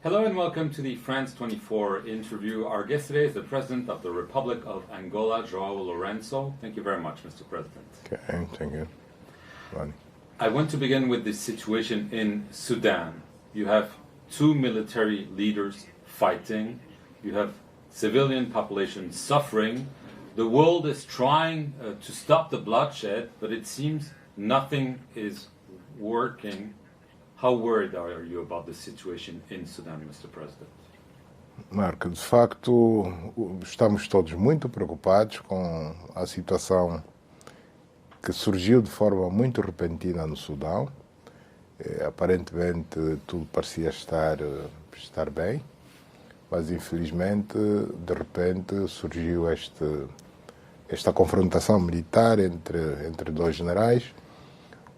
Hello and welcome to the France 24 interview. Our guest today is the President of the Republic of Angola, João Lourenço. Thank you very much, Mr. President. Okay, thank you. Ronnie. I want to begin with the situation in Sudan. You have two military leaders fighting. You have civilian population suffering. The world is trying to stop the bloodshed, but it seems nothing is working. How worried are you about the situation in Sudan, Mr. President? Marco, de facto, estamos todos muito preocupados com a situação que surgiu de forma muito repentina no Sudão. Aparentemente tudo parecia estar bem, mas infelizmente de repente surgiu esta confrontação militar entre dois generais,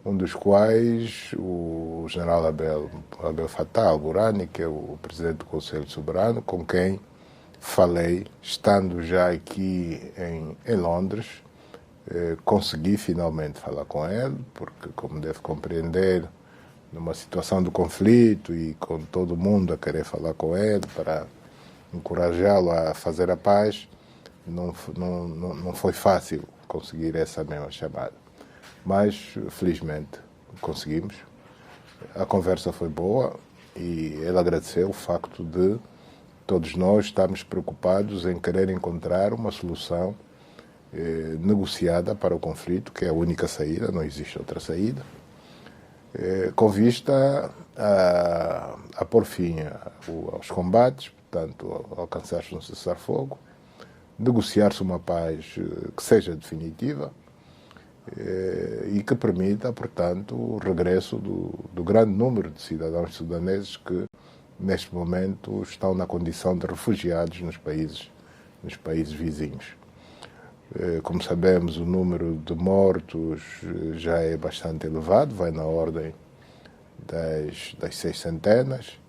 um dos quais o general Abdel Fattah al-Burhani, que é o presidente do Conselho Soberano, com quem falei, estando já aqui em Londres. Consegui finalmente falar com ele, porque, como deve compreender, numa situação de conflito e com todo mundo a querer falar com ele para encorajá-lo a fazer a paz, não foi fácil conseguir essa mesma chamada. Mas, felizmente, conseguimos. A conversa foi boa e ele agradeceu o facto de todos nós estarmos preocupados em querer encontrar uma solução negociada para o conflito, que é a única saída, não existe outra saída, com vista a pôr fim aos combates, portanto, alcançar-se um cessar-fogo, negociar-se uma paz que seja definitiva, e que permita, portanto, o regresso do grande número de cidadãos sudaneses que, neste momento, estão na condição de refugiados nos países vizinhos. Como sabemos, o número de mortos já é bastante elevado, vai na ordem das 600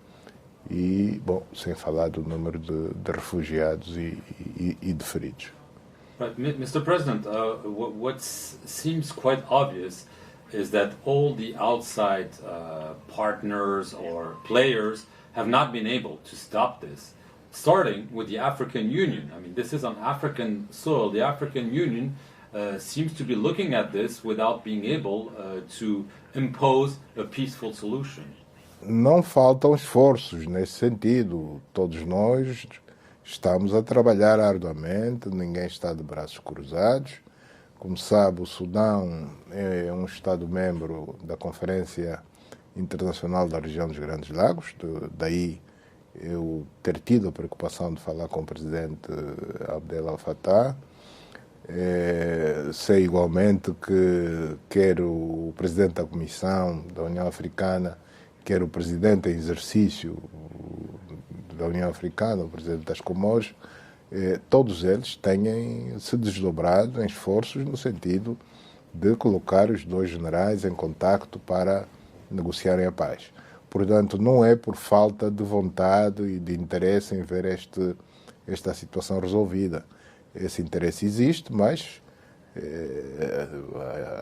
e, bom, sem falar do número de refugiados e de feridos. Right, Mr. President, what seems quite obvious is that all the outside partners or players have not been able to stop this, starting with the African Union. I mean, this is on African soil. The African Union seems to be looking at this without being able to impose a peaceful solution. Não faltam esforços nesse sentido. Todos nós estamos a trabalhar arduamente, ninguém está de braços cruzados. Como sabe, o Sudão é um Estado-membro da Conferência Internacional da Região dos Grandes Lagos, daí eu ter tido a preocupação de falar com o presidente Abdel Fattah. Sei igualmente que quer o presidente da Comissão da União Africana, quer o presidente em exercício da União Africana, o presidente das Comores, todos eles têm se desdobrado em esforços no sentido de colocar os dois generais em contacto para negociarem a paz. Portanto, não é por falta de vontade e de interesse em ver esta situação resolvida. Esse interesse existe, mas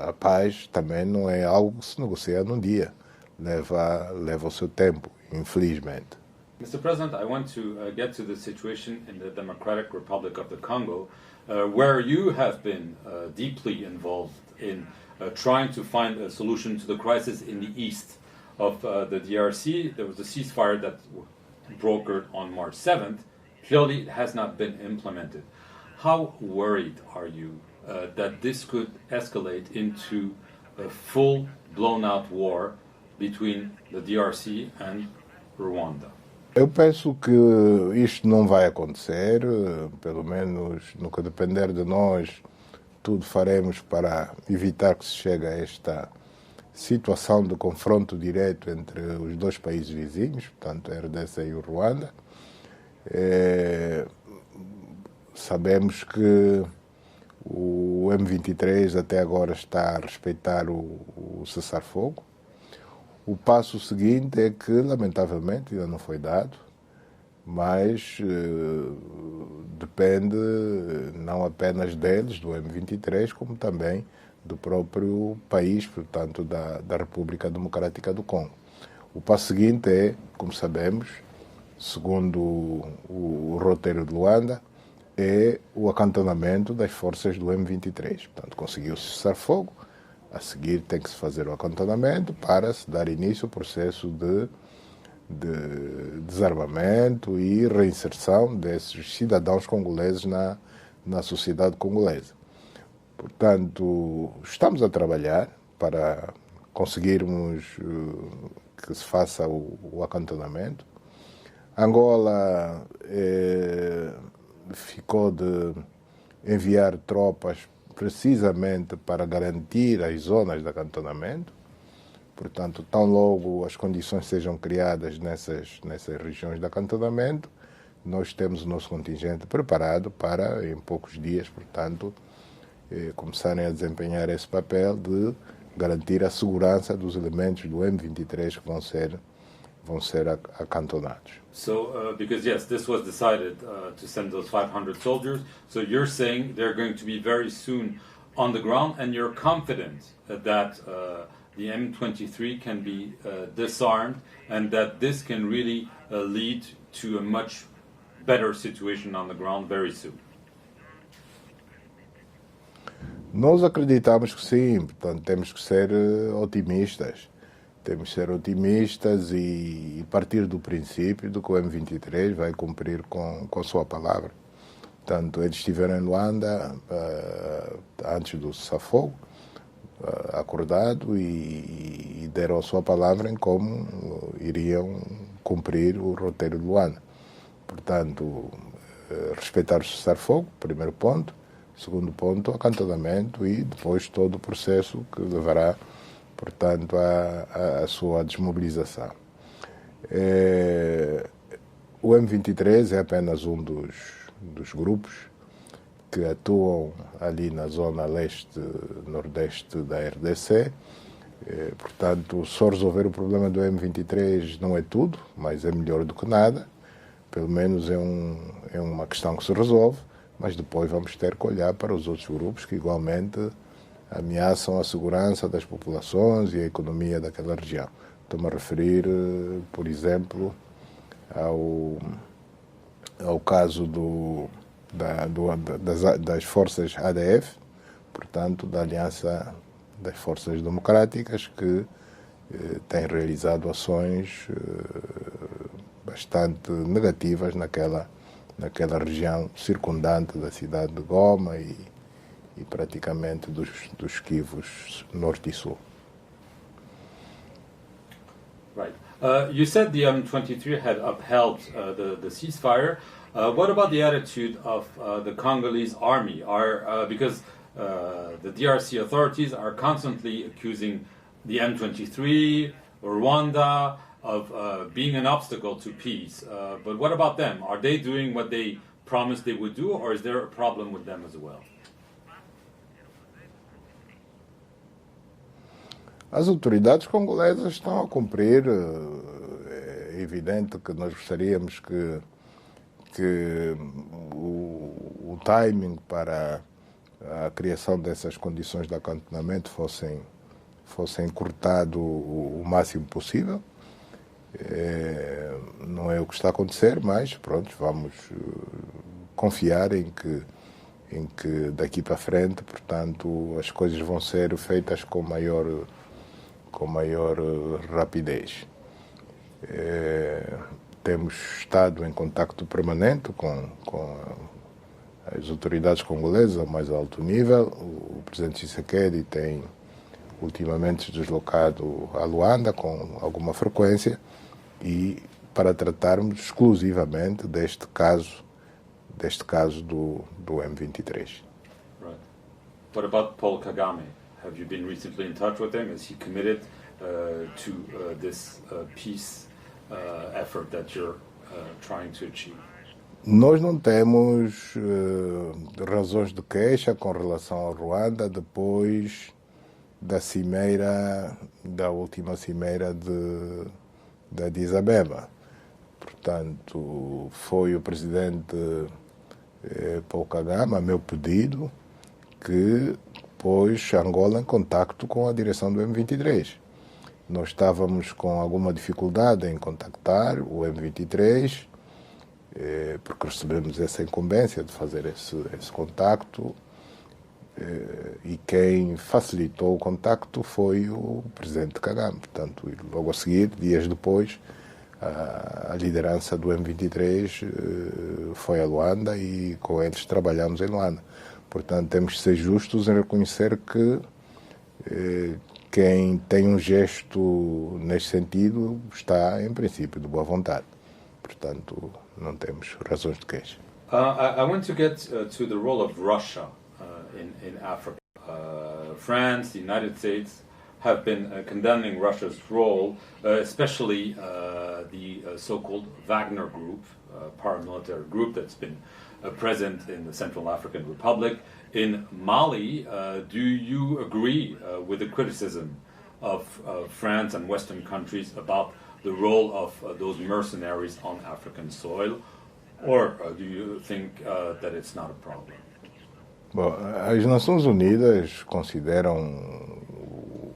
a paz também não é algo que se negocia num dia. Leva o seu tempo, infelizmente. Mr. President, I want to get to the situation in the Democratic Republic of the Congo, where you have been deeply involved in trying to find a solution to the crisis in the east of the DRC. There was a ceasefire that brokered on March 7th. Clearly, it has not been implemented. How worried are you that this could escalate into a full, blown-out war between the DRC and Rwanda? Eu penso que isto não vai acontecer, pelo menos no que depender de nós, tudo faremos para evitar que se chegue a esta situação de confronto direto entre os dois países vizinhos, portanto a RDC e o Ruanda. Sabemos que o M23 até agora está a respeitar o cessar-fogo. O passo seguinte é que, lamentavelmente, ainda não foi dado, mas depende não apenas deles, do M23, como também do próprio país, portanto, da República Democrática do Congo. O passo seguinte é, como sabemos, segundo o roteiro de Luanda, é o acantonamento das forças do M23. Portanto, conseguiu-se cessar fogo, a seguir tem que se fazer o acantonamento para se dar início ao processo de desarmamento e reinserção desses cidadãos congoleses na sociedade congolesa. Portanto, estamos a trabalhar para conseguirmos que se faça o acantonamento. Angola ficou de enviar tropas precisamente para garantir as zonas de acantonamento. Portanto, tão logo as condições sejam criadas nessas regiões de acantonamento, nós temos o nosso contingente preparado para, em poucos dias, portanto, começarem a desempenhar esse papel de garantir a segurança dos elementos do M23 que vão ser acantonados. So, because yes, this was decided to send those 500 soldiers, so you're saying they're going to be very soon on the ground, and you're confident that the M23 can be disarmed, and that this can really lead to a much better situation on the ground very soon. Nós acreditamos que sim, portanto temos que ser otimistas. Temos que ser otimistas e partir do princípio de que o M23 vai cumprir com a sua palavra. Portanto, eles estiveram em Luanda antes do cessar-fogo, acordado, e deram a sua palavra em como iriam cumprir o roteiro de Luanda. Portanto, respeitar o cessar-fogo, primeiro ponto. Segundo ponto, acantonamento e depois todo o processo que levará, portanto, à sua desmobilização. O M23 é apenas um dos grupos que atuam ali na zona leste-nordeste da RDC. Portanto, só resolver o problema do M23 não é tudo, mas é melhor do que nada. Pelo menos é uma questão que se resolve, mas depois vamos ter que olhar para os outros grupos que igualmente ameaçam a segurança das populações e a economia daquela região. Estou-me a referir, por exemplo, ao caso das forças ADF, portanto, da Aliança das Forças Democráticas, que têm realizado ações bastante negativas naquela região circundante da cidade de Goma e praticamente dos Kivos norte e sul. Right. You said the M23 had upheld the ceasefire. What about the attitude of the Congolese army? Because the DRC authorities are constantly accusing the M23, Rwanda, of being an obstacle to peace. But what about them? Are they doing what they promised they would do, or is there a problem with them as well? As autoridades congolesas estão a cumprir. É evidente que nós gostaríamos que o timing para a criação dessas condições de acantonamento fossem encurtado o máximo possível. Não é o que está a acontecer, mas pronto, vamos confiar em que daqui para frente, portanto, as coisas vão ser feitas com maior rapidez. Temos estado em contacto permanente com as autoridades congolesas ao mais alto nível. O presidente Tshisekedi tem ultimamente se deslocado a Luanda com alguma frequência e para tratarmos exclusivamente deste caso do M23. Right. What about Paul Kagame? Have you been recently in touch with him? Is he committed to this peace effort that you're trying to achieve? Nós não temos razões de queixa com relação ao Ruanda depois da última cimeira de Addis Abeba. Portanto, foi o presidente Paul Kagame, a meu pedido, que pôs Angola em contacto com a direção do M23. nós estávamos com alguma dificuldade em contactar o M23, porque recebemos essa incumbência de fazer esse contacto, e quem facilitou o contacto foi o presidente Kagame. Portanto, logo a seguir, dias depois, a liderança do M23 foi a Luanda e com eles trabalhamos em Luanda. Portanto, temos que ser justos em reconhecer que quem tem um gesto neste sentido está, em princípio, de boa vontade. Portanto, não temos razões de queixa. I want to get to the role of Russia in Africa. France, the United States have been condemning Russia's role, especially the so-called Wagner Group, paramilitary group that's been present in the Central African Republic. In Mali, do you agree with the criticism of France and Western countries about the role of those mercenaries on African soil, or do you think that it's not a problem? Bom, as Nações Unidas consideram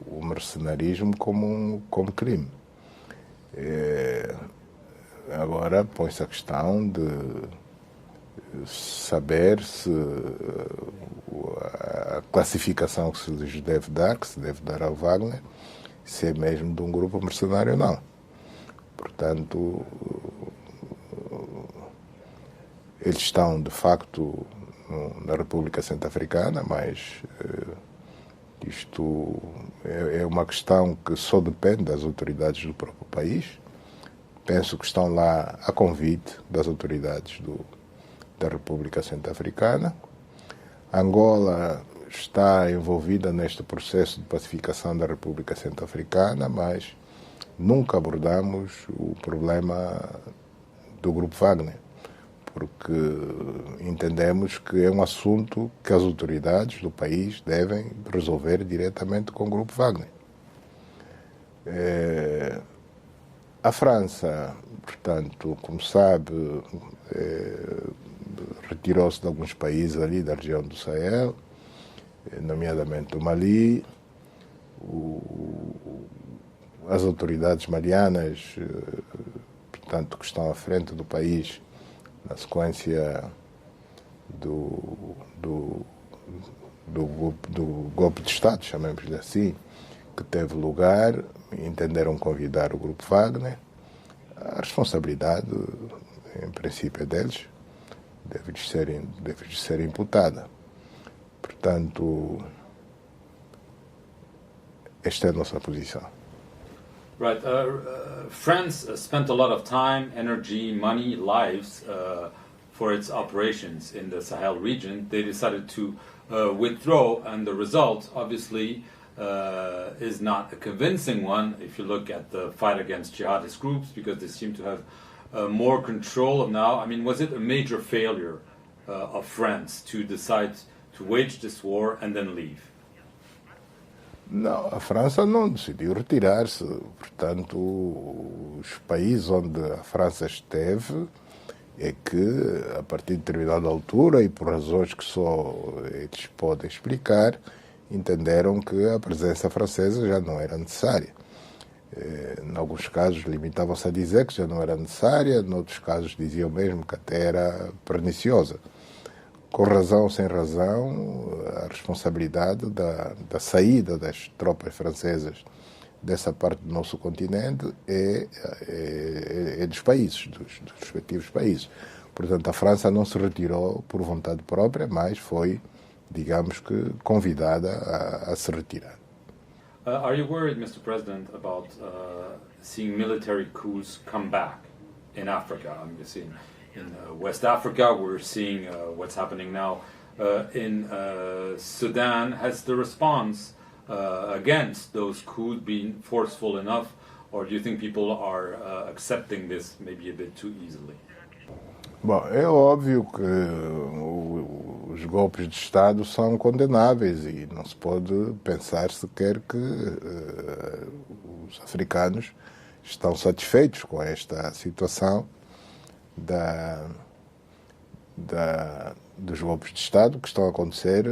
o mercenarismo como crime. Agora põe-se a questão de saber se a classificação que se lhes deve dar, que se deve dar ao Wagner, se é mesmo de um grupo mercenário ou não. Portanto, eles estão, de facto, na República Centro-Africana, mas isto é uma questão que só depende das autoridades do próprio país. Penso que estão lá a convite das autoridades da República Centro-Africana. Angola está envolvida neste processo de pacificação da República Centro-Africana, mas nunca abordamos o problema do Grupo Wagner, porque entendemos que é um assunto que as autoridades do país devem resolver diretamente com o Grupo Wagner. A França, portanto, como sabe, retirou-se de alguns países ali da região do Sahel, nomeadamente do Mali. As autoridades malianas, portanto, que estão à frente do país, na sequência do golpe de Estado, chamemos-lhe assim, que teve lugar, entenderam convidar o Grupo Wagner. A responsabilidade, em princípio, é deles, deve ser imputada. Portanto, esta é a nossa posição. Right. France spent a lot of time, energy, money, lives for its operations in the Sahel region. They decided to withdraw, and the result, obviously, is not a convincing one if you look at the fight against jihadist groups, because they seem to have more control now. I mean, was it a major failure of France to decide to wage this war and then leave? Não, a França não decidiu retirar-se. Portanto, os países onde a França esteve é que, a partir de determinada altura, e por razões que só eles podem explicar, entenderam que a presença francesa já não era necessária. Em alguns casos limitavam-se a dizer que já não era necessária, em outros casos diziam mesmo que até era perniciosa. Com razão ou sem razão, a responsabilidade da saída das tropas francesas dessa parte do nosso continente é dos países, dos respectivos países. Portanto, a França não se retirou por vontade própria, mas foi, digamos que, convidada a se retirar. Are you worried, Mr. President, about seeing military coups come back in Africa? I'm guessing in West Africa, we're seeing what's happening now in Sudan. Has the response against those coups been forceful enough, or do you think people are accepting this maybe a bit too easily? Bom, é óbvio que os golpes de Estado são condenáveis e não se pode pensar sequer que os africanos estão satisfeitos com esta situação dos golpes de Estado que estão a acontecer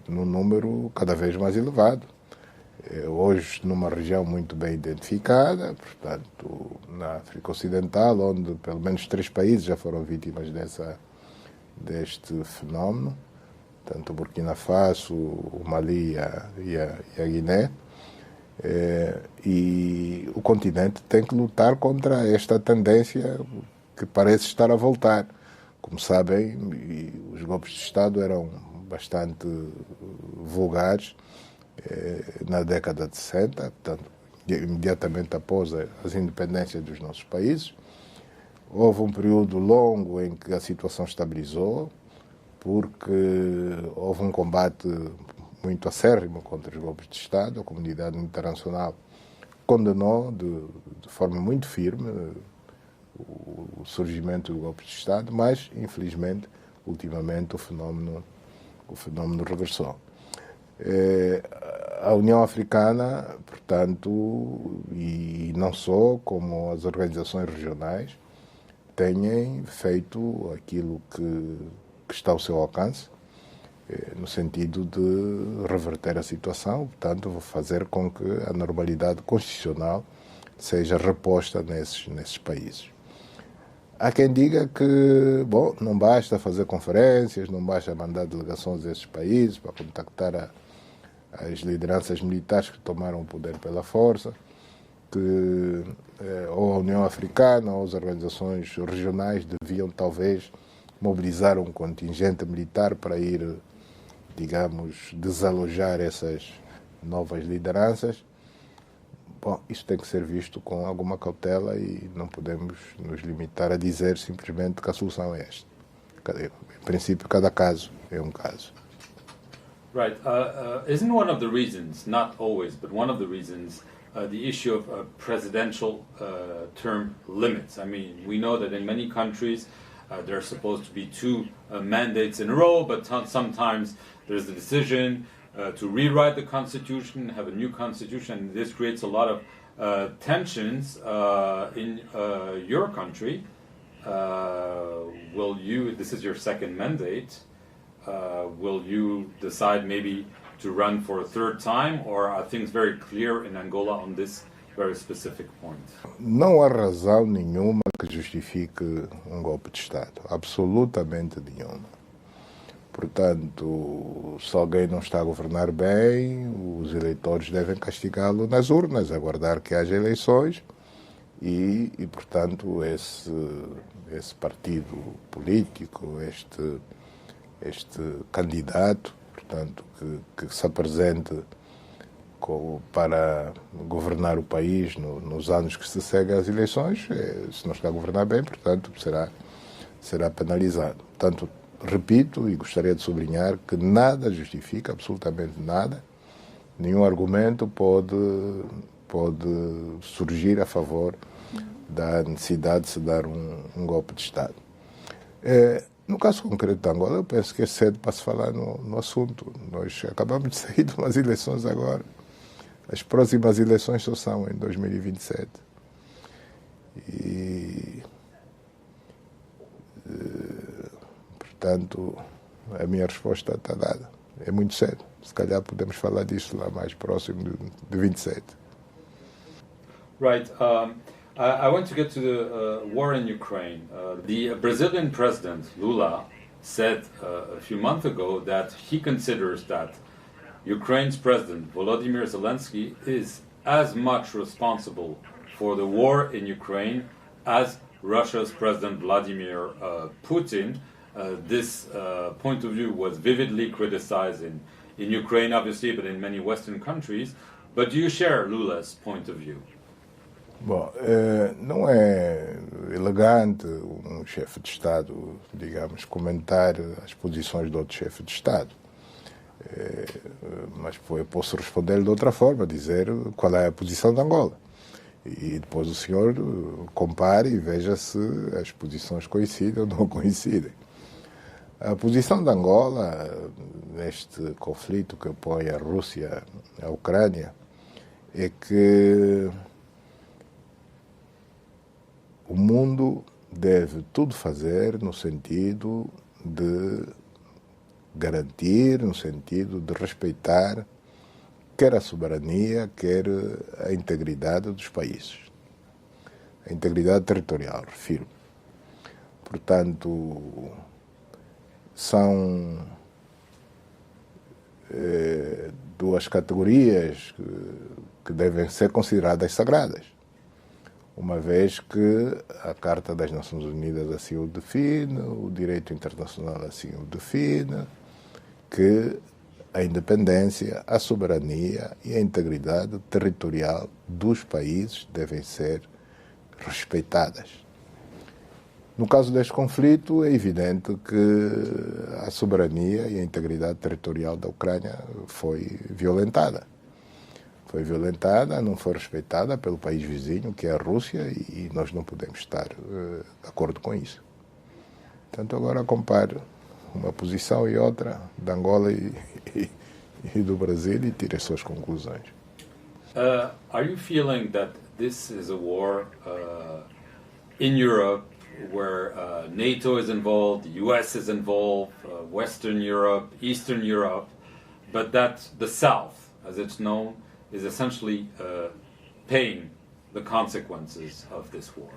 num número cada vez mais elevado. hoje numa região muito bem identificada, portanto, na África Ocidental, onde pelo menos 3 países já foram vítimas deste fenómeno, tanto o Burkina Faso, o Mali e a Guiné. E o continente tem que lutar contra esta tendência que parece estar a voltar. Como sabem, os golpes de Estado eram bastante vulgares na década de 60, portanto, imediatamente após as independências dos nossos países. Houve um período longo em que a situação estabilizou, porque houve um combate muito acérrimo contra os golpes de Estado. A comunidade internacional condenou de forma muito firme o surgimento do golpe de Estado, mas, infelizmente, ultimamente o fenómeno regressou. A União Africana, portanto, e não só, como as organizações regionais, têm feito aquilo que está ao seu alcance, no sentido de reverter a situação, portanto, fazer com que a normalidade constitucional seja reposta nesses países. Há quem diga que, bom, não basta fazer conferências, não basta mandar delegações a esses países para contactar as lideranças militares que tomaram o poder pela força, que ou a União Africana ou as organizações regionais deviam talvez mobilizar um contingente militar para ir, digamos, desalojar essas novas lideranças. Bom, isso tem que ser visto com alguma cautela e não podemos nos limitar a dizer simplesmente que a solução é esta. Em princípio, cada caso é um caso. Right. Isn't one of the reasons, not always, but one of the reasons, the issue of presidential term limits? I mean, we know that in many countries there are supposed to be 2 mandates in a row, but sometimes there's the decision to rewrite the constitution, have a new constitution. This creates a lot of tensions in your country. This is your 2nd mandate, will you decide maybe to run for a 3rd time, or are things very clear in Angola on this very specific point? Não há razão nenhuma que justifique um golpe de Estado, absolutamente nenhuma. Portanto, se alguém não está a governar bem, os eleitores devem castigá-lo nas urnas, aguardar que haja eleições e portanto, esse partido político, este candidato, portanto, que se apresente para governar o país nos anos que se seguem às eleições, se não está a governar bem, portanto, será penalizado. Portanto, repito e gostaria de sublinhar que nada justifica, absolutamente nada, nenhum argumento pode surgir a favor da necessidade de se dar um golpe de Estado. No caso concreto de Angola, eu penso que é cedo para se falar no assunto. Nós acabamos de sair de umas eleições agora. As próximas eleições só são em 2027. Portanto, a minha resposta está dada. É muito cedo. Se calhar podemos falar disso lá mais próximo de 27. Right. I want to get to the war in Ukraine. The Brazilian president, Lula, said a few months ago that he considers that Ukraine's president, Volodymyr Zelensky, is as much responsible for the war in Ukraine as Russia's President Vladimir Putin. This point of view was vividly criticized in Ukraine, obviously, but in many Western countries. But do you share Lula's point of view? Bom, não é elegante um chefe de Estado, digamos, comentar as posições de outro chefe de Estado. Mas eu posso responder de outra forma, dizer qual é a posição de Angola. E depois o senhor compare e veja se as posições coincidem ou não coincidem. A posição de Angola neste conflito que opõe a Rússia à Ucrânia é que o mundo deve tudo fazer no sentido de garantir, no sentido de respeitar quer a soberania, quer a integridade dos países. A integridade territorial, refiro. Portanto, são duas categorias que devem ser consideradas sagradas, uma vez que a Carta das Nações Unidas assim o define, o direito internacional assim o define, que a independência, a soberania e a integridade territorial dos países devem ser respeitadas. No caso deste conflito, é evidente que a soberania e a integridade territorial da Ucrânia foi violentada. Foi violentada, não foi respeitada pelo país vizinho, que é a Rússia, e nós não podemos estar de acordo com isso. Portanto, agora compare uma posição e outra de Angola e do Brasil e tire as suas conclusões. Are you feeling that this is a war in Europe where NATO is involved, the US is involved, Western Europe, Eastern Europe, but that the South, as it's known, is essentially paying the consequences of this war?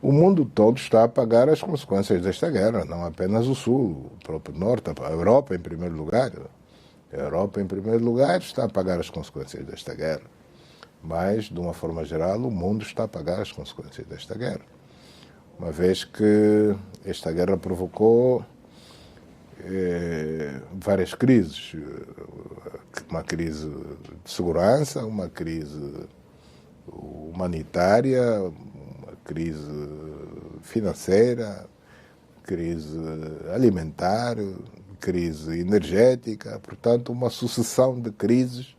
O mundo todo está a pagar as consequências desta guerra, não apenas o Sul, o próprio Norte, a Europa em primeiro lugar. A Europa, em primeiro lugar, está a pagar as consequências desta guerra. Mas, de uma forma geral, o mundo está a pagar as consequências desta guerra. Uma vez que esta guerra provocou várias crises. Uma crise de segurança, uma crise humanitária, uma crise financeira, crise alimentar, crise energética, portanto, uma sucessão de crises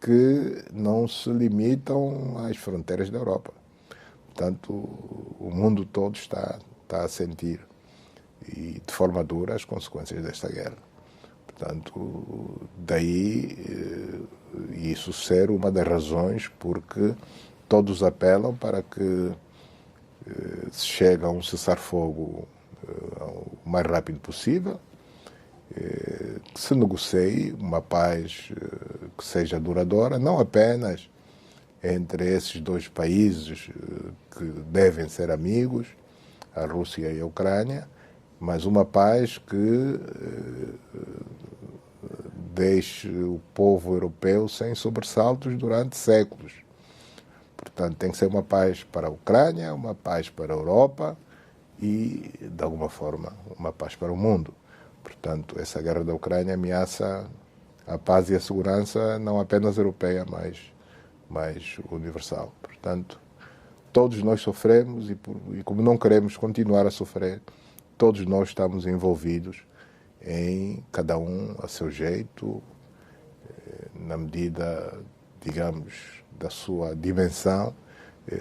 que não se limitam às fronteiras da Europa. Portanto, o mundo todo está a sentir, e de forma dura, as consequências desta guerra. Portanto, daí isso ser uma das razões porque todos apelam para que se chegue a um cessar-fogo o mais rápido possível, que se negocie uma paz que seja duradoura, não apenas entre esses dois países que devem ser amigos, a Rússia e a Ucrânia, mas uma paz que deixe o povo europeu sem sobressaltos durante séculos. Portanto, tem que ser uma paz para a Ucrânia, uma paz para a Europa e, de alguma forma, uma paz para o mundo. Portanto, essa guerra da Ucrânia ameaça a paz e a segurança não apenas europeia, mas universal. Portanto, todos nós sofremos e como não queremos continuar a sofrer, todos nós estamos envolvidos em, cada um a seu jeito, na medida, digamos, da sua dimensão,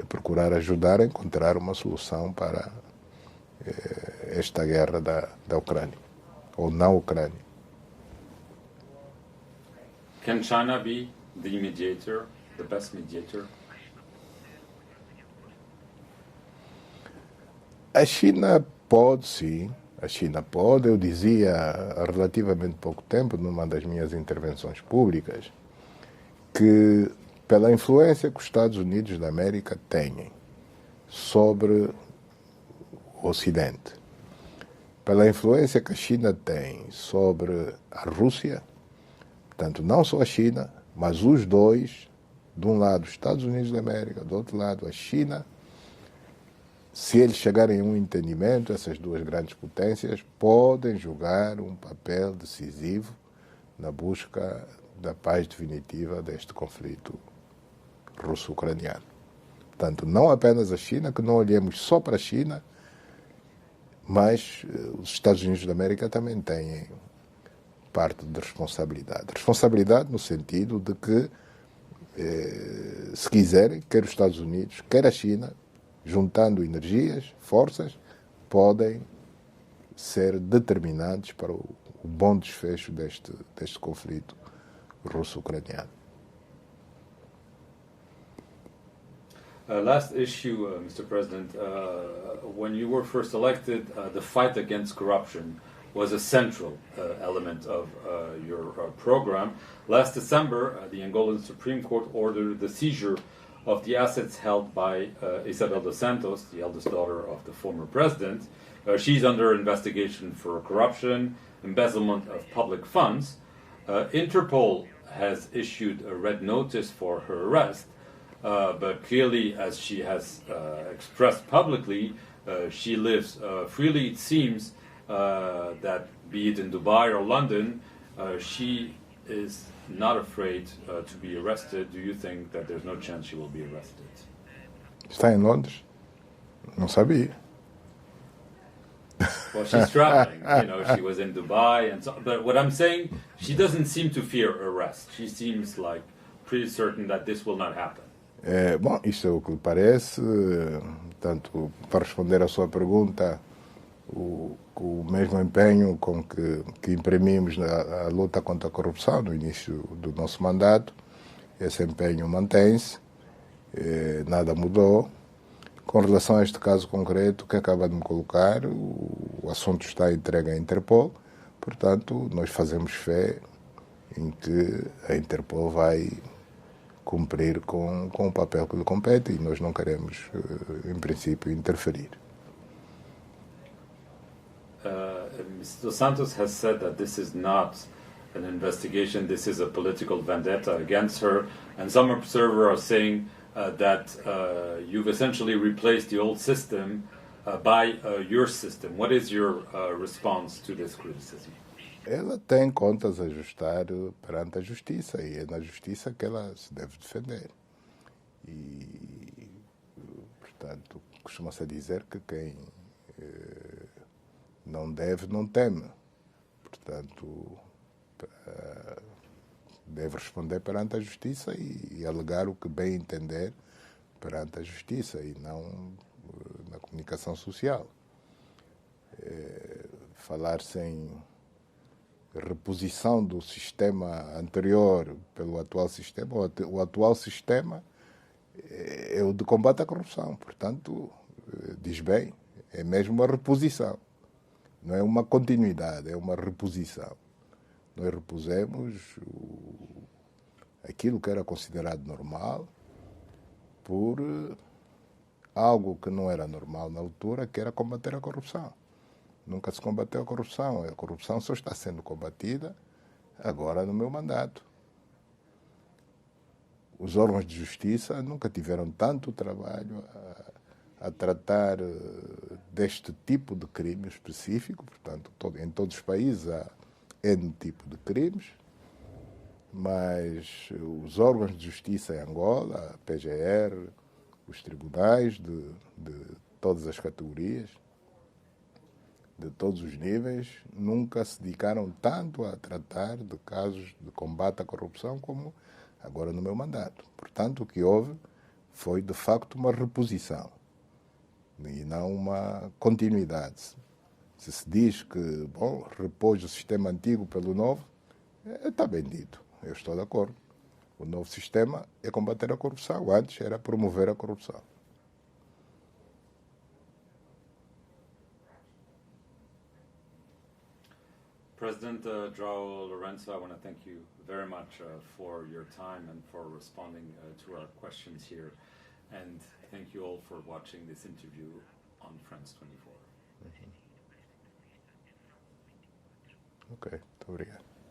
procurar ajudar a encontrar uma solução para esta guerra da Ucrânia, ou na Ucrânia. Can China be the mediator, the best mediator? A China pode, sim. A China pode. Eu dizia há relativamente pouco tempo, numa das minhas intervenções públicas, que pela influência que os Estados Unidos da América têm sobre o Ocidente, pela influência que a China tem sobre a Rússia, portanto, não só a China, mas os dois, de um lado os Estados Unidos da América, do outro lado a China, se eles chegarem a um entendimento, essas duas grandes potências podem jogar um papel decisivo na busca da paz definitiva deste conflito russo-ucraniano. Portanto, não apenas a China, que não olhemos só para a China, mas os Estados Unidos da América também têm parte de responsabilidade. Responsabilidade no sentido de que, se quiserem, quer os Estados Unidos, quer a China, juntando energias, forças, podem ser determinantes para o bom desfecho deste conflito russo-ucraniano. Last issue, Mr. President, when you were first elected, the fight against corruption was a central element of your program. Last December, the Angolan Supreme Court ordered the seizure of the assets held by Isabel dos Santos, the eldest daughter of the former president. She's under investigation for corruption, embezzlement of public funds. Interpol has issued a red notice for her arrest, but clearly, as she has expressed publicly, she lives freely. It seems that, be it in Dubai or London, she is not afraid to be arrested. Do you think that there's no chance she will be arrested? Está em Londres? Não sabia. Well, she's traveling. She was in Dubai, and so. But what I'm saying, she doesn't seem to fear arrest. She seems like pretty certain that this will not happen. Bom, isto é o que lhe parece. Portanto, para responder à sua pergunta, o mesmo empenho com que imprimimos na luta contra a corrupção no início do nosso mandato, esse empenho mantém-se, nada mudou. Com relação a este caso concreto que acaba de me colocar, o assunto está entregue à Interpol, portanto, nós fazemos fé em que a Interpol vai cumprir com o papel que lhe compete e nós não queremos, em princípio, interferir. Mr. Dos Santos has said that this is not an investigation, this is a political vendetta against her, and some observers are saying that you've essentially replaced the old system by your system. What is your response to this criticism? Ela tem contas a ajustar perante a justiça e é na justiça que ela se deve defender. E, portanto, costuma-se dizer que quem não deve, não teme. Portanto, deve responder perante a justiça e alegar o que bem entender perante a justiça e não na comunicação social. Falar-se em reposição do sistema anterior pelo atual sistema, o atual sistema é o de combate à corrupção, portanto, diz bem, é mesmo uma reposição, não é uma continuidade, é uma reposição. Nós repusemos aquilo que era considerado normal por algo que não era normal na altura, que era combater a corrupção. Nunca se combateu a corrupção só está sendo combatida agora no meu mandato. Os órgãos de justiça nunca tiveram tanto trabalho a tratar deste tipo de crime específico, portanto, em todos os países há N tipo de crimes, mas os órgãos de justiça em Angola, a PGR, os tribunais de todas as categorias, de todos os níveis, nunca se dedicaram tanto a tratar de casos de combate à corrupção como agora no meu mandato. Portanto, o que houve foi, de facto, uma reposição e não uma continuidade. Se se diz que, bom, repôs o sistema antigo pelo novo, está bem dito, eu estou de acordo. O novo sistema é combater a corrupção, antes era promover a corrupção. President João Lourenço, I want to thank you very much for your time and for responding to our questions here. And thank you all for watching this interview on France 24. Ok, muito obrigado.